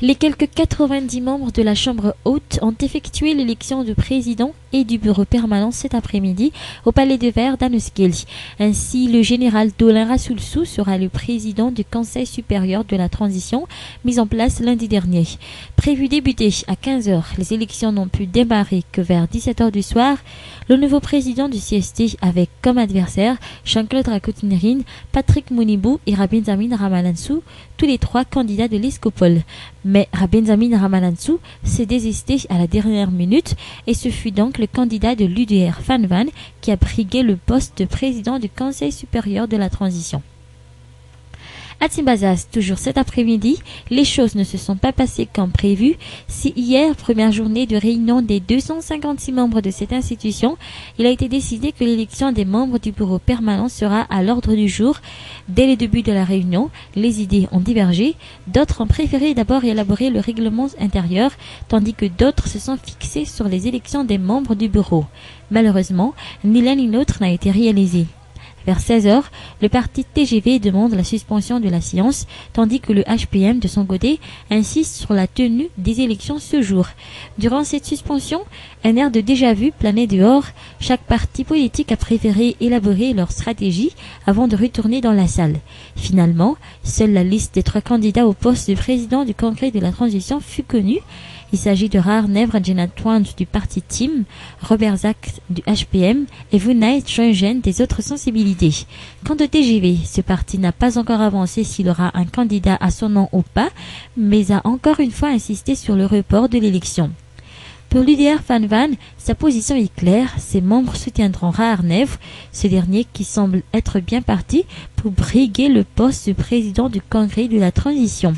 Les quelques 90 membres de la Chambre haute ont effectué l'élection du président et du bureau permanent cet après-midi au Palais de Verre d'Aneuskeli. Ainsi, le général Dolin Rassoulsou sera le président du Conseil supérieur de la transition mis en place lundi dernier. Prévu débuter à 15h, les élections n'ont pu démarrer que vers 17h du soir. Le nouveau président du CST avec comme adversaire Jean-Claude Rakotinirin, Patrick Mounibou et Rabinzamin Ramalansou, tous les trois candidats de l'Escopole. Mais Rabinzamin Ramalansou s'est désisté à la dernière minute et ce fut donc le candidat de l'UDR Fanvan qui a brigué le poste de président du Conseil supérieur de la transition. À Timbazas, toujours cet après-midi, les choses ne se sont pas passées comme prévu. Si hier, première journée de réunion des 256 membres de cette institution, il a été décidé que l'élection des membres du bureau permanent sera à l'ordre du jour. Dès le début de la réunion, les idées ont divergé. D'autres ont préféré d'abord élaborer le règlement intérieur, tandis que d'autres se sont fixés sur les élections des membres du bureau. Malheureusement, ni l'un ni l'autre n'a été réalisé. Vers 16h, le parti TGV demande la suspension de la séance, tandis que le HPM, de son côté, insiste sur la tenue des élections ce jour. Durant cette suspension, un air de déjà-vu planait dehors. Chaque parti politique a préféré élaborer leur stratégie avant de retourner dans la salle. Finalement, seule la liste des 3 candidats au poste de président du Congrès de la transition fut connue. Il s'agit de Rarnevre Djenatouand du parti Team, Robert Zak du HPM et Vunay Chongen des autres sensibilités. Quant au TGV, ce parti n'a pas encore avancé s'il aura un candidat à son nom ou pas, mais a encore une fois insisté sur le report de l'élection. Pour l'UDR Fanvan, sa position est claire, ses membres soutiendront Rarnevre, ce dernier qui semble être bien parti pour briguer le poste de président du Congrès de la transition.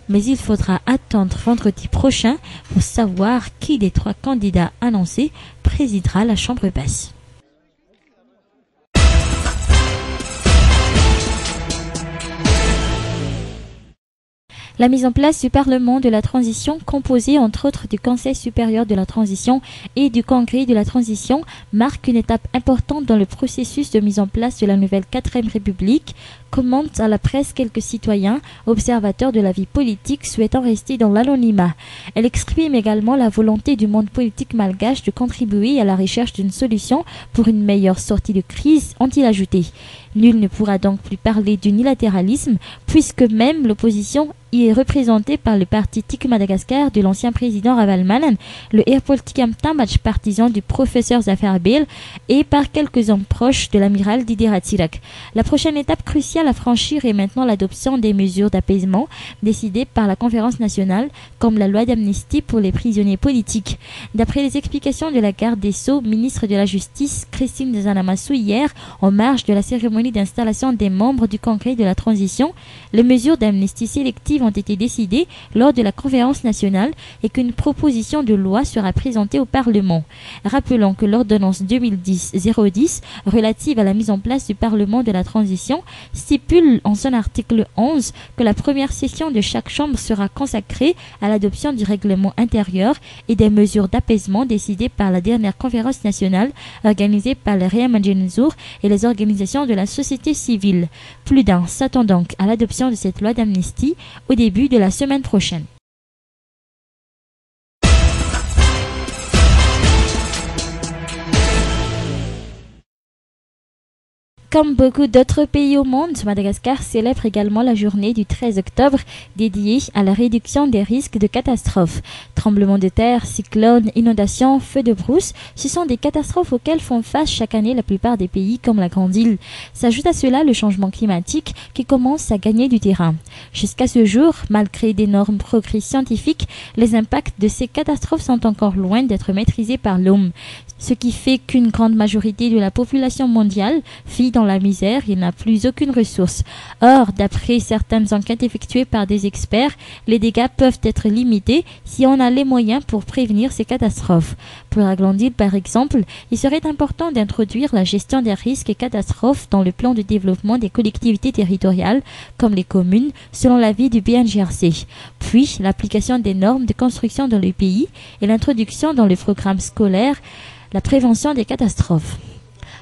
Mais il faudra attendre vendredi prochain pour savoir qui des 3 candidats annoncés présidera la Chambre basse. La mise en place du Parlement de la transition, composé entre autres du Conseil supérieur de la transition et du Congrès de la transition, marque une étape importante dans le processus de mise en place de la nouvelle 4e République, commentent à la presse quelques citoyens, observateurs de la vie politique souhaitant rester dans l'anonymat. Elle exprime également la volonté du monde politique malgache de contribuer à la recherche d'une solution pour une meilleure sortie de crise, ont-ils ajouté. Nul ne pourra donc plus parler d'unilatéralisme, puisque même l'opposition y est représentée par le parti TIC Madagascar de l'ancien président Ravalmanan, le Airpolitikam Tambach partisan du professeur Zafar Bill, et par quelques hommes proches de l'amiral Didier Ratsirak. La prochaine étape cruciale à franchir est maintenant l'adoption des mesures d'apaisement décidées par la conférence nationale, comme la loi d'amnistie pour les prisonniers politiques. D'après les explications de la garde des Sceaux, ministre de la Justice, Christine Zanamassou, hier, en marge de la cérémonie d'installation des membres du Congrès de la transition, les mesures d'amnistie sélective ont été décidées lors de la conférence nationale et qu'une proposition de loi sera présentée au Parlement. Rappelons que l'ordonnance 2010-010 relative à la mise en place du Parlement de la transition stipule en son article 11 que la première session de chaque chambre sera consacrée à l'adoption du règlement intérieur et des mesures d'apaisement décidées par la dernière conférence nationale organisée par le Réam Adjenzour et les organisations de la société civile. Plus d'un s'attend donc à l'adoption de cette loi d'amnistie au début de la semaine prochaine. Comme beaucoup d'autres pays au monde, Madagascar célèbre également la journée du 13 octobre dédiée à la réduction des risques de catastrophes. Tremblements de terre, cyclones, inondations, feux de brousse, ce sont des catastrophes auxquelles font face chaque année la plupart des pays comme la Grande Île. S'ajoute à cela le changement climatique qui commence à gagner du terrain. Jusqu'à ce jour, malgré d'énormes progrès scientifiques, les impacts de ces catastrophes sont encore loin d'être maîtrisés par l'homme. Ce qui fait qu'une grande majorité de la population mondiale vit dans la misère et n'a plus aucune ressource. Or, d'après certaines enquêtes effectuées par des experts, les dégâts peuvent être limités si on a les moyens pour prévenir ces catastrophes. Pour la Grande Île, par exemple, il serait important d'introduire la gestion des risques et catastrophes dans le plan de développement des collectivités territoriales, comme les communes, selon l'avis du BNGRC. Puis, l'application des normes de construction dans le pays et l'introduction dans le programme scolaire la prévention des catastrophes.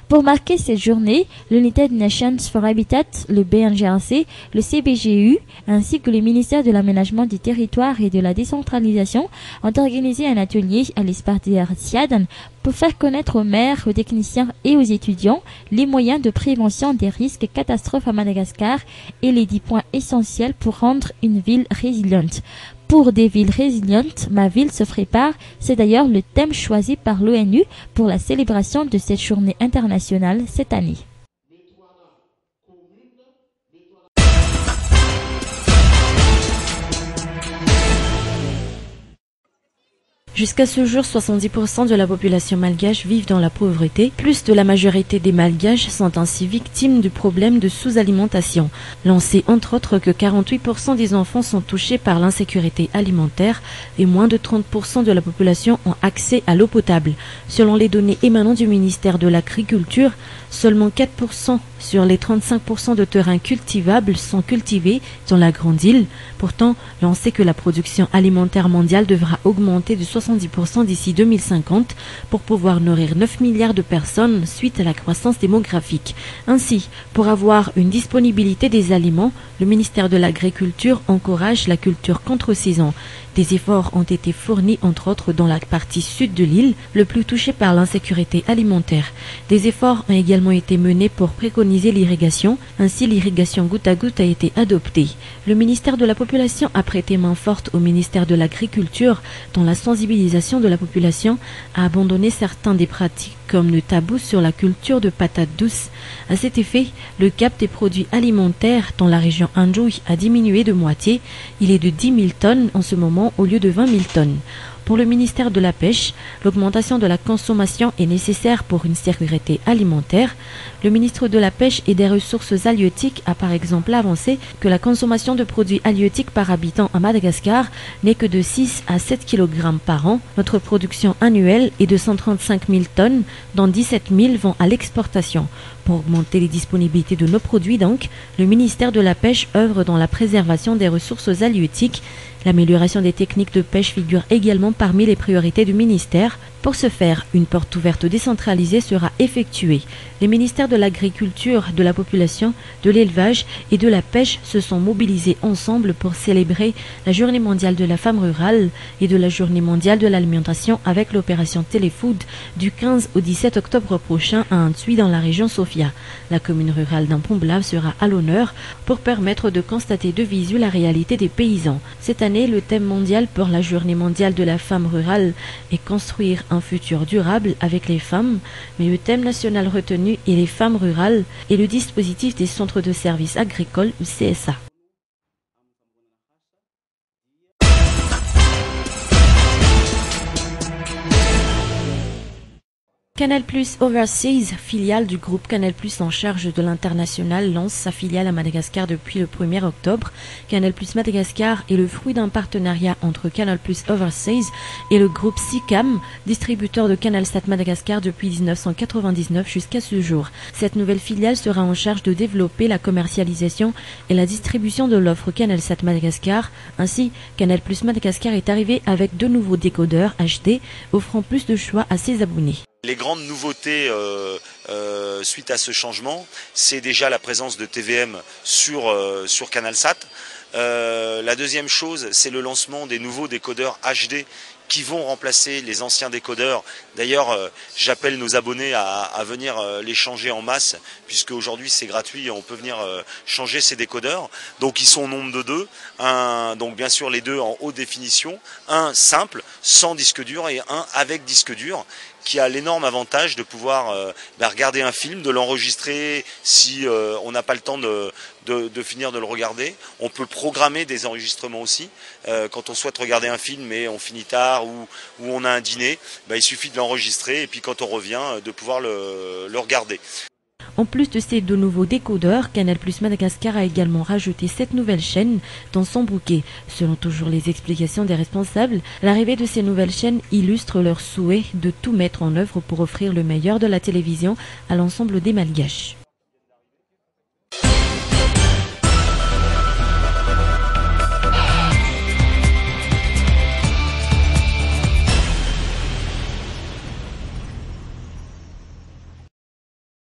Pour marquer cette journée, l'United Nations for Habitat, le BNGRC, le CBGU, ainsi que le ministère de l'Aménagement du Territoire et de la Décentralisation ont organisé un atelier à l'Espartière Siadan pour faire connaître aux maires, aux techniciens et aux étudiants les moyens de prévention des risques et catastrophes à Madagascar et les 10 points essentiels pour rendre une ville résiliente. Pour des villes résilientes, ma ville se prépare. C'est d'ailleurs le thème choisi par l'ONU pour la célébration de cette journée internationale cette année. Jusqu'à ce jour, 70% de la population malgache vivent dans la pauvreté. Plus de la majorité des malgaches sont ainsi victimes du problème de sous-alimentation. L'on sait entre autres que 48% des enfants sont touchés par l'insécurité alimentaire et moins de 30% de la population ont accès à l'eau potable. Selon les données émanant du ministère de l'Agriculture, seulement 4% sur les 35% de terrains cultivables sont cultivés dans la grande île. Pourtant, l'on sait que la production alimentaire mondiale devra augmenter de 70% d'ici 2050 pour pouvoir nourrir 9 milliards de personnes suite à la croissance démographique. Ainsi, pour avoir une disponibilité des aliments, le ministère de l'Agriculture encourage la culture contre-saison. Des efforts ont été fournis entre autres dans la partie sud de l'île, le plus touchée par l'insécurité alimentaire. Des efforts ont également été menés pour préconiser l'irrigation. Ainsi, l'irrigation goutte à goutte a été adoptée. Le ministère de la Population a prêté main forte au ministère de l'Agriculture dans la sensibilisation de la population à abandonner certains des pratiques comme le tabou sur la culture de patates douces. À cet effet, le cap des produits alimentaires dans la région Anjouy a diminué de moitié. Il est de 10 000 tonnes en ce moment au lieu de 20 000 tonnes. Pour le ministère de la Pêche, l'augmentation de la consommation est nécessaire pour une sécurité alimentaire. Le ministre de la Pêche et des Ressources halieutiques a par exemple avancé que la consommation de produits halieutiques par habitant à Madagascar n'est que de 6 à 7 kg par an. Notre production annuelle est de 135 000 tonnes, dont 17 000 vont à l'exportation. Pour augmenter les disponibilités de nos produits donc, le ministère de la Pêche œuvre dans la préservation des ressources halieutiques. L'amélioration des techniques de pêche figure également parmi les priorités du ministère. Pour ce faire, une porte ouverte décentralisée sera effectuée. Les ministères de l'Agriculture, de la Population, de l'Élevage et de la Pêche se sont mobilisés ensemble pour célébrer la Journée mondiale de la femme rurale et de la Journée mondiale de l'alimentation avec l'opération Téléfood du 15 au 17 octobre prochain à Antui dans la région Sofia. La commune rurale d'Ampomblav sera à l'honneur pour permettre de constater de visu la réalité des paysans. Cette année, le thème mondial pour la Journée mondiale de la femme rurale est construire un futur durable avec les femmes, mais le thème national retenu est les femmes rurales et le dispositif des centres de services agricoles ou CSA. Canal+ Overseas, filiale du groupe Canal+ en charge de l'international, lance sa filiale à Madagascar depuis le 1er octobre. Canal+ Madagascar est le fruit d'un partenariat entre Canal+ Overseas et le groupe SICAM, distributeur de Canalsat Madagascar depuis 1999 jusqu'à ce jour. Cette nouvelle filiale sera en charge de développer la commercialisation et la distribution de l'offre Canalsat Madagascar. Ainsi, Canal+ Madagascar est arrivé avec 2 nouveaux décodeurs HD, offrant plus de choix à ses abonnés. Les grandes nouveautés suite à ce changement, c'est déjà la présence de TVM sur Canalsat. La deuxième chose, c'est le lancement des nouveaux décodeurs HD qui vont remplacer les anciens décodeurs. D'ailleurs, j'appelle nos abonnés à venir les changer en masse, puisque aujourd'hui c'est gratuit, on peut venir changer ces décodeurs. Donc ils sont au nombre de 2, donc bien sûr les 2 en haute définition, un simple, sans disque dur, et un avec disque dur, qui a l'énorme avantage de pouvoir regarder un film, de l'enregistrer si on n'a pas le temps de finir de le regarder. On peut programmer des enregistrements aussi. Quand on souhaite regarder un film et on finit tard ou on a un dîner, il suffit de l'enregistrer et puis quand on revient, de pouvoir le regarder. En plus de ces 2 nouveaux décodeurs, Canal+ Madagascar a également rajouté 7 nouvelles chaînes dans son bouquet. Selon toujours les explications des responsables, l'arrivée de ces nouvelles chaînes illustre leur souhait de tout mettre en œuvre pour offrir le meilleur de la télévision à l'ensemble des Malgaches.